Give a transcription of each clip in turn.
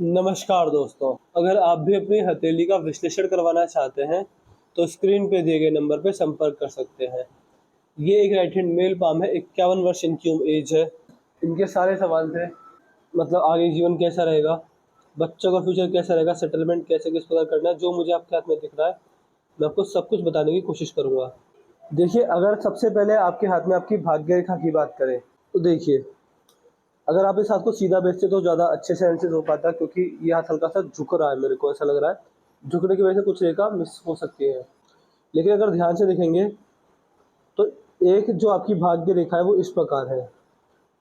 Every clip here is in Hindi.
नमस्कार दोस्तों, अगर आप भी अपनी हथेली का विश्लेषण करवाना चाहते हैं, तो स्क्रीन पे दिए गए नंबर पे संपर्क कर सकते हैं। ये एक राइट हैंड मेल पाम है, 51 वर्ष इनकी एज है। इनके सारे सवाल थे, मतलब आगे जीवन कैसा रहेगा, बच्चों का फ्यूचर कैसा रहेगा, सेटलमेंट कैसे किस प्रकार करना है, जो मुझे आपके हाथ में दिख रहा है, मैं आपको सब कुछ बताने की कोशिश करूँगा। देखिए, अगर सबसे पहले आपके हाथ में आपकी भाग्य रेखा की बात करें, तो देखिए, अगर आप इस हाथ को सीधा बेचते तो ज़्यादा अच्छे से एनालिसिस हो पाता, क्योंकि ये हाथ हल्का सा झुक रहा है, मेरे को ऐसा लग रहा है। झुकने की वजह से कुछ रेखा मिस हो सकती है। लेकिन अगर ध्यान से देखेंगे तो एक जो आपकी भाग्य रेखा है वो इस प्रकार है।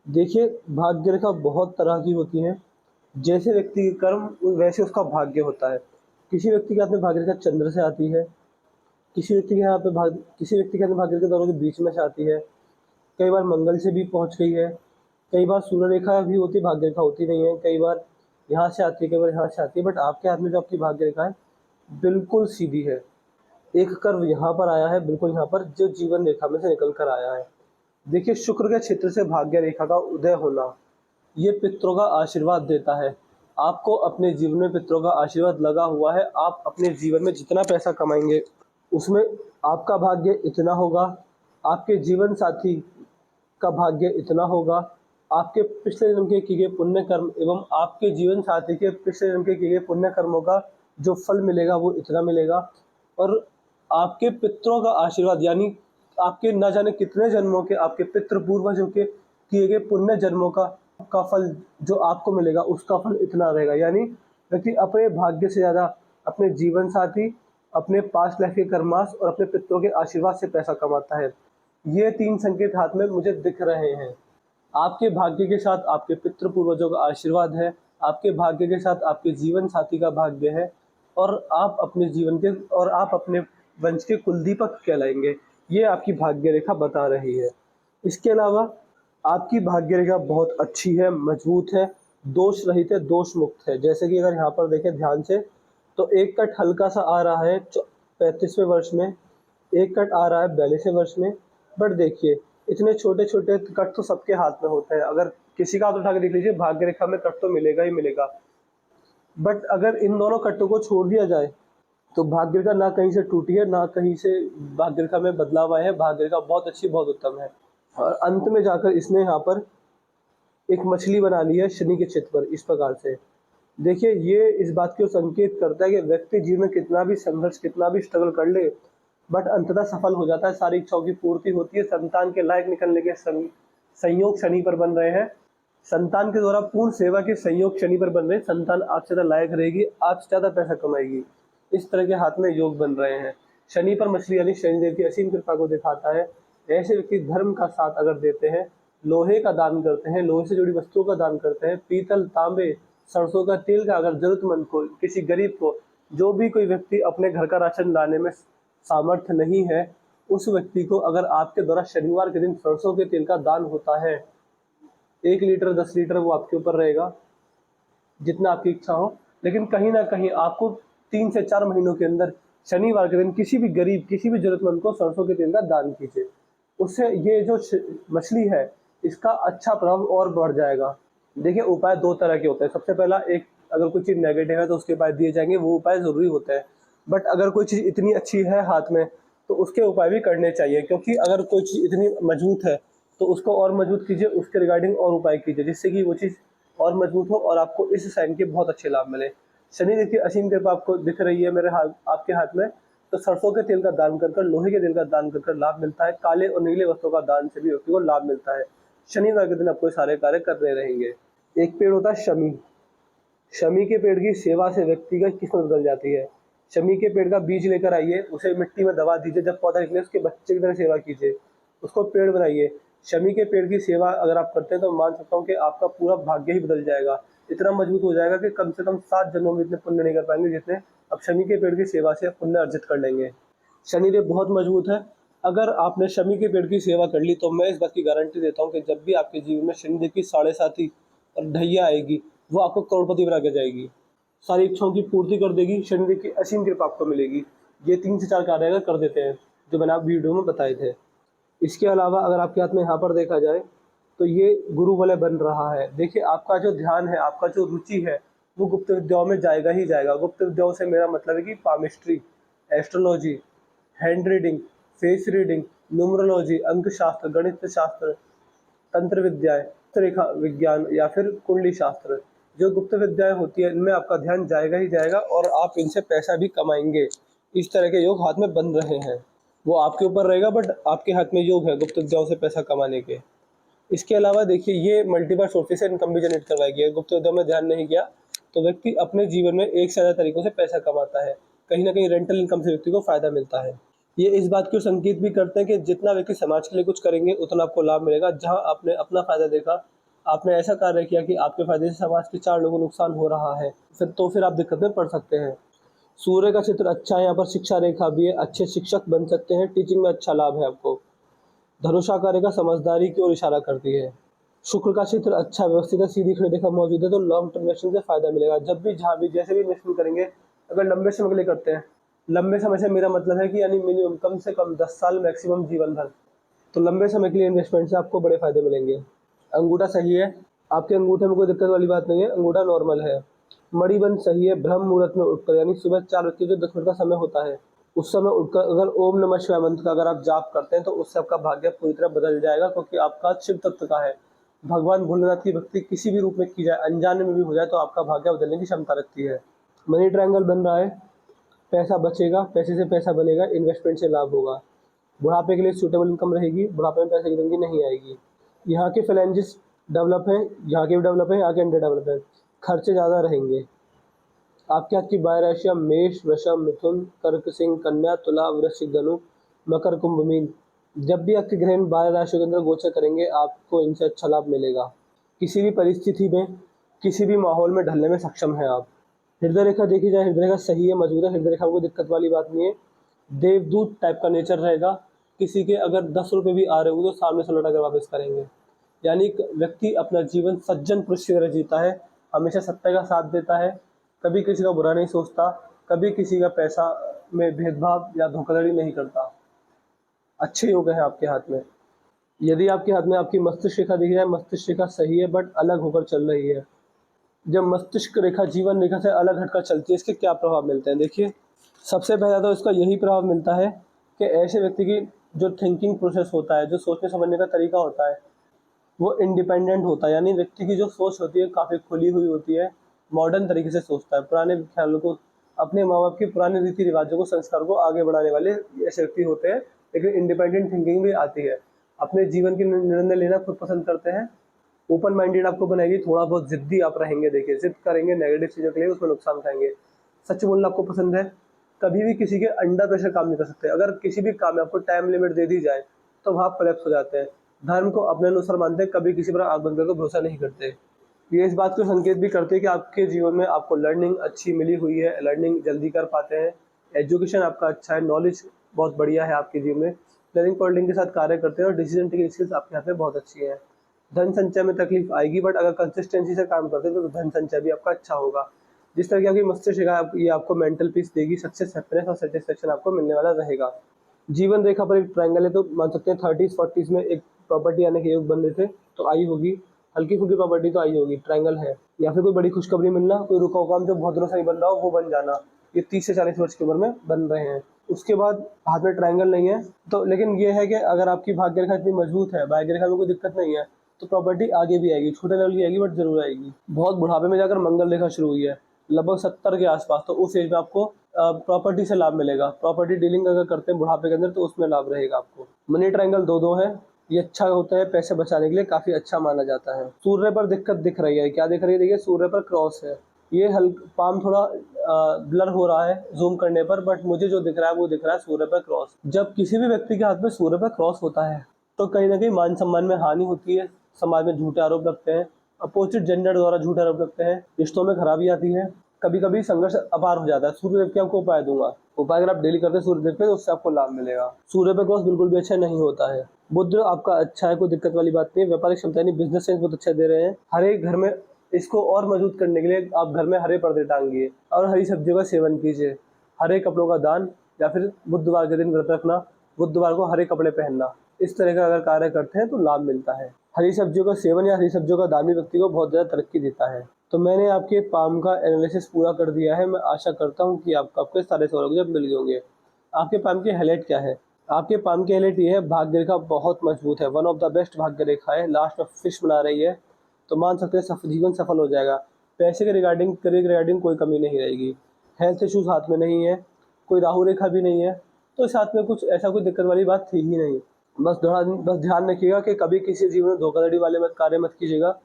देखिए, भाग्य रेखा बहुत तरह की होती है। जैसे व्यक्ति के कर्म वैसे उसका भाग्य होता है। किसी व्यक्ति के हाथ में भाग्य रेखा चंद्र से आती है, किसी व्यक्ति के हाथ में भाग्य रेखा दोनों के बीच में से आती है। कई बार मंगल से भी पहुंच गई है। कई बार सूर्य रेखा भी होती है, भाग्य रेखा होती नहीं है। कई बार यहाँ से आती है, कई बार यहाँ से आती है। बट आपके हाथ में जो आपकी भाग्य रेखा है बिल्कुल सीधी है। एक कर्व यहाँ पर आया है, बिल्कुल यहाँ पर, जो जीवन रेखा में से निकल कर आया है। देखिए, शुक्र के क्षेत्र से भाग्य रेखा का उदय होना ये पितरों का आशीर्वाद देता है। आपको अपने जीवन में पितरों का आशीर्वाद लगा हुआ है। आप अपने जीवन में जितना पैसा कमाएंगे उसमें आपका भाग्य इतना होगा, आपके जीवन साथी का भाग्य इतना होगा, आपके पिछले जन्म के किए गए पुण्य कर्म एवं आपके जीवन साथी के पिछले जन्म के किए गए पुण्य कर्मों का जो फल मिलेगा वो इतना मिलेगा। और आपके पितरों का आशीर्वाद, यानी आपके न जाने कितने जन्मों के, आपके पितृ पूर्वजों के किए गए पुण्य जन्मों का फल जो आपको मिलेगा उसका फल इतना रहेगा। यानी व्यक्ति अपने भाग्य से ज़्यादा अपने जीवन साथी, अपने पास्ट लाइफ के कर्मास और अपने पितरों के आशीर्वाद से पैसा कमाता है। ये 3 संकेत हाथ में मुझे दिख रहे हैं। आपके भाग्य के साथ आपके पितृ पूर्वजों का आशीर्वाद है, आपके भाग्य के साथ आपके जीवन साथी का भाग्य है, और आप अपने वंश के कुलदीपक कहलाएंगे। ये आपकी भाग्य रेखा बता रही है। इसके अलावा आपकी भाग्य रेखा बहुत अच्छी है, मजबूत है, दोष रहित है, दोष मुक्त है। जैसे कि अगर यहाँ पर देखें ध्यान से, तो एक कट हल्का सा आ रहा है 35वें वर्ष में, एक कट आ रहा है 42वें वर्ष में। बट देखिए, इतने छोटे छोटे कट तो सबके हाथ में होते हैं। अगर किसी का हाथ उठा के देख लीजिए, भाग्य रेखा में कट तो मिलेगा ही मिलेगा। बट अगर इन दोनों कटों को छोड़ दिया जाए तो भाग्य रेखा ना कहीं से टूटी है, ना कहीं से भाग्य रेखा में बदलाव आया है। भाग्य रेखा बहुत अच्छी, बहुत उत्तम है। और अंत में जाकर इसने यहाँ पर एक मछली बना ली है शनि के चित्र पर, इस प्रकार से। देखिए, ये इस बात को संकेत करता है कि व्यक्ति जीवन में कितना भी संघर्ष, कितना भी स्ट्रगल कर ले, बट अंततः सफल हो जाता है। सारी इच्छाओं की पूर्ति होती है। संतान के लायक निकलने के संयोग शनि पर बन रहे हैं। संतान के द्वारा पूर्ण सेवा के संयोग शनि पर बन रहे हैं। संतान आपसे ज़्यादा लायक रहेगी, आपसे ज़्यादा पैसा कमाएगी। इस तरह के हाथ में योग बन रहे हैं। शनि पर मछली यानी शनिदेव की असीम कृपा को दिखाता है। ऐसे व्यक्ति धर्म का साथ अगर देते हैं, लोहे का दान करते हैं, लोहे से जुड़ी वस्तुओं का दान करते हैं, पीतल, तांबे, सरसों का तेल का अगर जरूरतमंद को, किसी गरीब को, जो भी कोई व्यक्ति अपने घर का राशन लाने में सामर्थ्य नहीं है, उस व्यक्ति को अगर आपके द्वारा शनिवार के दिन सरसों के तेल का दान होता है, 1 लीटर 10 लीटर वो आपके ऊपर रहेगा, जितना आपकी इच्छा हो। लेकिन कहीं ना कहीं आपको 3 से 4 महीनों के अंदर शनिवार के दिन किसी भी गरीब, किसी भी जरूरतमंद को सरसों के तेल का दान कीजिए। उससे ये जो मछली है इसका अच्छा प्रभाव और बढ़ जाएगा। देखिए, उपाय 2 तरह के होते हैं। सबसे पहला, एक अगर कोई चीज़ नेगेटिव है तो उसके उपाय दिए जाएंगे, वो उपाय ज़रूरी होते हैं। बट अगर कोई चीज़ इतनी अच्छी है हाथ में तो उसके उपाय भी करने चाहिए, क्योंकि अगर कोई चीज़ इतनी मजबूत है तो उसको और मजबूत कीजिए, उसके रिगार्डिंग और उपाय कीजिए, जिससे कि वो चीज़ और मजबूत हो और आपको इस साइन के बहुत अच्छे लाभ मिले। शनि देखिए असीम कृपा आपको दिख रही है मेरे हाथ, आपके हाथ में, तो सरसों के तेल का दान कर कर, लोहे के तेल का दान कर कर लाभ मिलता है। काले और नीले वस्त्रों का दान से भी व्यक्ति को लाभ मिलता है। शनिवार के दिन आपको सारे कार्य करने रहेंगे। एक पेड़ होता है शमी। शमी के पेड़ की सेवा से व्यक्ति का किस्मत बदल जाती है। शमी के पेड़ का बीज लेकर आइए, उसे मिट्टी में दबा दीजिए, जब पौधा निकले उसके बच्चे की तरह सेवा कीजिए, उसको पेड़ बनाइए। शमी के पेड़ की सेवा अगर आप करते हैं तो मान सकता हूँ कि आपका पूरा भाग्य ही बदल जाएगा। इतना मजबूत हो जाएगा कि कम से कम 7 जन्मों में इतने पुण्य नहीं कर पाएंगे जितने अब शमी के पेड़ की सेवा से पुण्य अर्जित कर लेंगे। शनिदेव बहुत मजबूत है। अगर आपने शमी के पेड़ की सेवा कर ली तो मैं इस बात की गारंटी देता हूँ कि जब भी आपके जीवन में शनिदेव की साढ़े साथी और ढैया आएगी, वो आपको करोड़पति बना के जाएगी। सारी इच्छाओं की पूर्ति कर देगी। शनिदेव की असीम कृपा आपको मिलेगी। ये 3 से 4 कार्य अगर कर देते हैं जो मैंने आप वीडियो में बताए थे। इसके अलावा अगर आपके हाथ में यहाँ पर देखा जाए तो ये गुरु वलय बन रहा है। देखिए, आपका जो ध्यान है, आपका जो रुचि है, वो गुप्त विद्याओं में जाएगा ही जाएगा। गुप्त विद्याओं से मेरा मतलब है कि palmistry, astrology, hand reading, face reading, numerology, अंक शास्त्र, गणित शास्त्र, तंत्र विद्याएं, रेखा विज्ञान या फिर कुंडली शास्त्र। जो गुप्त विद्याएं होती है इनमें आपका ध्यान जाएगा ही जाएगा और आप इनसे पैसा भी कमाएंगे। इस तरह के योग हाथ में बन रहे हैं, वो आपके ऊपर रहेगा, बट आपके हाथ में योग है गुप्त विद्याओं से पैसा कमाने के। इसके अलावा देखिए, ये मल्टीपल सोर्सेज से इनकम भी जनरेट करवाएगी। अगर गुप्त विद्या में ध्यान नहीं किया तो व्यक्ति अपने जीवन में एक से ज़्यादा तरीकों से पैसा कमाता है। कहीं ना कहीं रेंटल इनकम से व्यक्ति को फायदा मिलता है। ये इस बात को संकेत भी करते हैं कि जितना व्यक्ति समाज के लिए कुछ करेंगे उतना आपको लाभ मिलेगा। जहां आपने अपना फायदा देखा, आपने ऐसा कार्य किया कि आपके फायदे से समाज के 4 लोगों को नुकसान हो रहा है, फिर आप दिक्कत में पड़ सकते हैं। सूर्य का चित्र अच्छा है, यहाँ पर शिक्षा रेखा भी है, अच्छे शिक्षक बन सकते हैं, टीचिंग में अच्छा लाभ है आपको। धनुषा रेखा समझदारी की ओर इशारा करती है। शुक्र का क्षेत्र अच्छा, व्यवस्थित है, सीधी खड़ी रेखा मौजूद है, तो लॉन्ग टर्म इन्वेस्टमेंट से फायदा मिलेगा। जब भी जहाँ भी जैसे भी इन्वेस्टमेंट करेंगे, अगर लंबे समय के लिए करते हैं, लंबे समय से मेरा मतलब है कि यानी मिनिमम कम से कम 10 साल, मैक्सिमम जीवन भर, तो लंबे समय के लिए इन्वेस्टमेंट से आपको बड़े फायदे मिलेंगे। अंगूठा सही है, आपके अंगूठे में कोई दिक्कत वाली बात नहीं है, अंगूठा नॉर्मल है। मणिबंध सही है, ब्रह्म मुहूर्त में उठकर यानी सुबह 4 बज के जो 10 मिनट का समय होता है उस समय उठकर अगर ओम नमः शिवाय मंत्र का अगर आप जाप करते हैं तो उससे आपका भाग्य पूरी तरह बदल जाएगा, क्योंकि आपका शिव तत्व का है। भगवान भोलेनाथ की भक्ति किसी भी रूप में की जाए, अनजाने में भी हो जाए, तो आपका भाग्य बदलने की क्षमता रखती है। मनी ट्रायंगल बन रहा है, पैसा बचेगा, पैसे से पैसा बनेगा, इन्वेस्टमेंट से लाभ होगा। बुढ़ापे के लिए सूटेबल इनकम रहेगी, बुढ़ापे में पैसे की तंगी नहीं आएगी। यहाँ के फाइनेंसिस डेवलप हैं, यहाँ के भी डेवलप है, यहाँ के अंडर डेवलप है, खर्चे ज़्यादा रहेंगे। आपके हाथ की 12 राशियाँ मेष, वृषभ, मिथुन, कर्क, सिंह, कन्या, तुला, वृश्चिक, धनु, मकर, कुंभ, मीन। जब भी आपके ग्रह 12 राशियों के अंदर गोचर करेंगे आपको इनसे अच्छा लाभ मिलेगा। किसी भी परिस्थिति में, किसी भी माहौल में ढलने में सक्षम है आप। हृदय रेखा देखी जाए, हृदय रेखा सही है, मजबूत है, हृदय रेखा में कोई दिक्कत वाली बात नहीं है। देवदूत टाइप का नेचर रहेगा। किसी के अगर 10 रुपये भी आ रहे हो तो सामने से लौटा कर वापस करेंगे। यानी व्यक्ति अपना जीवन सज्जन पुरुष की तरह जीता है, हमेशा सत्य का साथ देता है, कभी किसी का बुरा नहीं सोचता, कभी किसी का पैसा में भेदभाव या धोखाधड़ी नहीं करता। अच्छे योग हैं आपके हाथ में। यदि आपके हाथ में आपकी मस्तिष्क रेखा दिख जाए, मस्तिष्क रेखा सही है बट अलग होकर चल रही है। जब मस्तिष्क रेखा जीवन रेखा से अलग हटकर चलती है, इसके क्या प्रभाव मिलते हैं? देखिए, सबसे पहला तो इसका यही प्रभाव मिलता है कि ऐसे व्यक्ति की जो थिंकिंग प्रोसेस होता है, जो सोचने समझने का तरीका होता है, वो इंडिपेंडेंट होता है। यानी व्यक्ति की जो सोच होती है काफ़ी खुली हुई होती है, मॉडर्न तरीके से सोचता है, पुराने ख्यालों को, अपने माँ बाप के पुराने रीति रिवाजों को, संस्कार को आगे बढ़ाने वाले ऐसे व्यक्ति होते हैं। लेकिन इंडिपेंडेंट थिंकिंग भी आती है, अपने जीवन के निर्णय लेना खुद पसंद करते हैं। ओपन माइंडेड आपको बनाएगी, थोड़ा बहुत जिद्दी आप रहेंगे। देखिए, जिद करेंगे नेगेटिव चीज़ों के लिए, उसमें नुकसान खाएंगे। सच बोलना आपको पसंद है, कभी भी किसी के अंडर प्रेशर काम नहीं कर सकते। अगर किसी भी काम में आपको टाइम लिमिट दे दी जाए तो वहाँ कोलैप्स हो जाते हैं। धर्म को अपने अनुसार मानते हैं, कभी किसी पर आँख बंद करके भरोसा नहीं करते। ये इस बात को संकेत भी करते हैं कि आपके जीवन में आपको लर्निंग अच्छी मिली हुई है, लर्निंग जल्दी कर पाते हैं, एजुकेशन आपका अच्छा है, नॉलेज बहुत बढ़िया है आपके जीवन में, प्लानिंग पॉइंटिंग के साथ कार्य करते हैं और डिसीजन टेकिंग स्किल्स आपके हाथ में बहुत अच्छी है। धन संचय में तकलीफ आएगी, बट अगर कंसिस्टेंसी से काम करते हैं तो धन संचय भी आपका अच्छा होगा। जिस तरह की आपकी मस्तिष्क रेखा ये आपको मेंटल पीस देगी, सक्सेस, हैप्पीनेस और सेटिस्फेक्शन आपको मिलने वाला रहेगा। जीवन रेखा पर एक ट्रायंगल है, तो मान सकते हैं 30s 40s में एक प्रॉपर्टी आने के योग बन रहे थे, तो आई होगी, हल्की फुल्की प्रॉपर्टी तो आई होगी, ट्रायंगल है। या फिर कोई बड़ी खुशखबरी मिलना, कोई रुका हुआ काम जो बहुत दिनों से नहीं बन रहा हो वो बन जाना, ये 30 से 40 वर्ष की उम्र में बन रहे हैं। उसके बाद हाथ में ट्रायंगल नहीं है, तो लेकिन ये है कि अगर आपकी भाग्य रेखा इतनी मजबूत है, भाग्य रेखा में कोई दिक्कत नहीं है, तो प्रॉपर्टी आगे भी आएगी, छोटे लेवल की आएगी बट जरूर आएगी। बहुत बुढ़ापे में जाकर मंगल रेखा शुरू हुई है, लगभग 70 के आसपास, तो उस एज में आपको प्रॉपर्टी से लाभ मिलेगा। प्रॉपर्टी डीलिंग अगर करते हैं बुढ़ापे के अंदर तो उसमें लाभ रहेगा आपको। मनी ट्रायंगल 2-2 है, ये अच्छा होता है, पैसे बचाने के लिए काफी अच्छा माना जाता है। सूर्य पर दिक्कत दिख रही है, क्या दिख रही है? देखिए, सूर्य पर क्रॉस है, ये पाम थोड़ा ब्लर हो रहा है जूम करने पर, बट मुझे जो दिख रहा है वो दिख रहा है सूर्य पर क्रॉस। जब किसी भी व्यक्ति के हाथ में सूर्य पर क्रॉस होता है तो कहीं ना कहीं मान सम्मान में हानि होती है, समाज में झूठे आरोप लगते हैं, अपोजिट जेंडर द्वारा झूठे आरोप लगते हैं, रिश्तों में खराबी आती है, कभी कभी संघर्ष अपार हो जाता है। सूर्यदेव के आपको उपाय दूंगा, उपाय अगर आप डेली करते हैं सूर्यदेव पे तो उससे आपको लाभ मिलेगा। सूर्य पे क्रॉस बिल्कुल भी अच्छा नहीं होता है। बुध आपका अच्छा है, कोई दिक्कत वाली बात नहीं है। व्यापारिक क्षमता यानी बिजनेस सेंस बहुत अच्छा दे रहे हैं। हर एक घर में इसको और मजबूत करने के लिए आप घर में हरे पर्दे टांगिए और हरी सब्जियों का सेवन कीजिए। हरे कपड़ों का दान, या फिर बुधवार के दिन व्रत रखना, बुधवार को हरे कपड़े पहनना, इस तरह का अगर कार्य करते हैं तो लाभ मिलता है। हरी सब्जियों का सेवन या हरी सब्जियों का दान भी व्यक्ति को बहुत ज़्यादा तरक्की देता है। तो मैंने आपके पाम का एनालिसिस पूरा कर दिया है। मैं आशा करता हूँ कि आपको आपके सारे सवालों के जवाब मिल गए होंगे। आपके पाम की हाईलाइट क्या है? आपके पाम की हाईलाइट ये है, भाग्य रेखा बहुत मजबूत है, वन ऑफ द बेस्ट भाग्य रेखा है। लास्ट में फिश बना रही है, तो मान सकते हैं जीवन सफल हो जाएगा। पैसे के रिगार्डिंग, करियर के रिगार्डिंग कोई कमी नहीं रहेगी। हेल्थ इश्यूज हाथ में नहीं है, कोई राहु रेखा भी नहीं है, तो इस हाथ में कुछ ऐसा कोई दिक्कत वाली बात थी ही नहीं। बस ध्यान रखिएगा कि कभी किसी जीवन में धोखाधड़ी वाले कार्य मत कीजिएगा,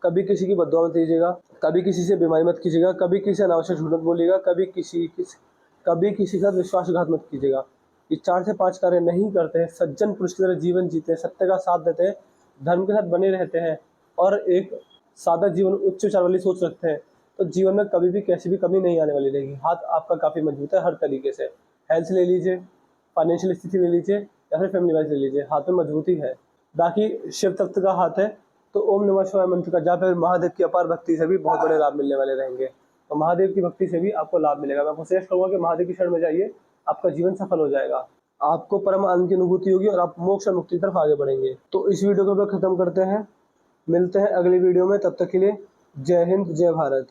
कभी किसी की बददुआ मत दीजिएगा, कभी किसी से बीमारी मत कीजिएगा, कभी किसी अनावश्यक झूठ मत बोलिएगा, कभी किसी के साथ विश्वासघात मत कीजिएगा। ये 4 से 5 कार्य नहीं करते हैं, सज्जन पुरुष की तरह जीवन जीते हैं, सत्य का साथ देते हैं, धर्म के साथ बने रहते हैं और एक सादा जीवन, उच्च विचार वाली सोच रखते हैं, तो जीवन में कभी भी कैसी भी कमी नहीं आने वाली रहेगी। हाथ आपका काफ़ी मजबूत है हर तरीके से। हेल्थ ले लीजिए, फाइनेंशियल स्थिति ले लीजिए या फिर फैमिली वाइज ले लीजिए, हाथ में मजबूती है। बाकी शिव तत्व का हाथ है, तो ओम नमः शिवाय मंत्र का जाप है, महादेव की अपार भक्ति से भी बहुत बड़े लाभ मिलने वाले रहेंगे। तो महादेव की भक्ति से भी आपको लाभ मिलेगा। मैं आपको सजेस्ट करूंगा कि महादेव की शरण में जाइए, आपका जीवन सफल हो जाएगा, आपको परम आनंद की अनुभूति होगी और आप मोक्ष और मुक्ति की तरफ आगे बढ़ेंगे। तो इस वीडियो को खत्म करते हैं, मिलते हैं अगली वीडियो में, तब तक के लिए जय हिंद, जय भारत।